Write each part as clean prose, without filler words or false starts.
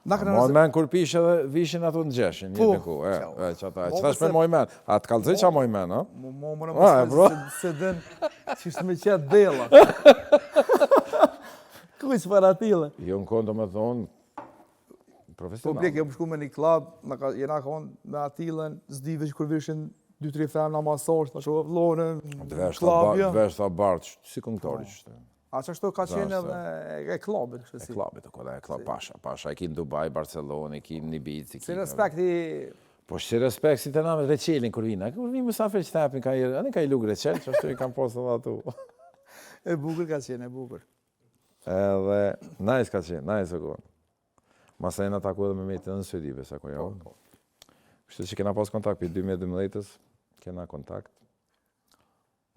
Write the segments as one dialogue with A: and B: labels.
A: Moj men kur pishe dhe vishin ato në gjeshin, një në ku, që thash me moj men, atë kalëzit qa moj men, o?
B: Mo më se dën që ishtë me qetë dela. Kuj që para tile?
A: Jo në kondo me thonë, profesional.
B: Po blek, jam shku me një klab, jena konë me atilën, zdive që kur vishin 2-3 femna masosht, në shumë vlonën, klabja.
A: Dvesh tha bartë, si këngëtori qështë.
B: A që ashtu ka qenë e klabit, kështë si?
A: E klabit, e klab pasha, e ki në Dubai, Barcelona, e ki në Ibiza.
B: Si respekti...
A: Po si respekt, si të namet reqelin kur vina, kur vinë mësafir që tepin, anë ka i lukë reqel, që ashtu i kam posë dhe atu.
B: E bukur ka qenë, e bukur.
A: Edhe, najs ka qenë, najs e konë. Masa e në taku edhe me me të në Suedive, sa ko javë. Kështë që kena pas kontakt për 2012-ës, kena kontakt.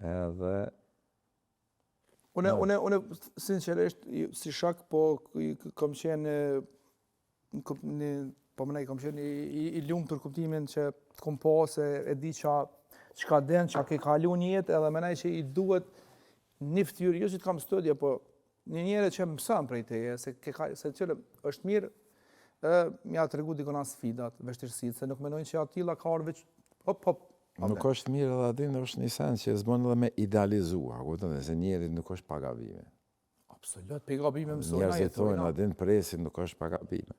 A: Edhe...
B: Une, sinqerisht, si shak, po kom qenë, po mënej, kom qenë i lumë të kuptimin që të kom pas e di qa den, qa ke kalu një jetë, edhe mënej që i duhet një ftyrë, jo që të kam studja, po një njëre që mësëm prej teje, se qëllë është mirë, mja të regu dikona sfidat, vështirësit, se nuk menojnë që atila ka orë veç hop.
A: Nuk është mirë edhe adin, është një sen që zbën edhe me idealizua, dhe se njerit nuk është pagavime.
B: Absolut, pagavime mësojnë.
A: Njerëzit thonë adin presin nuk është pagavime.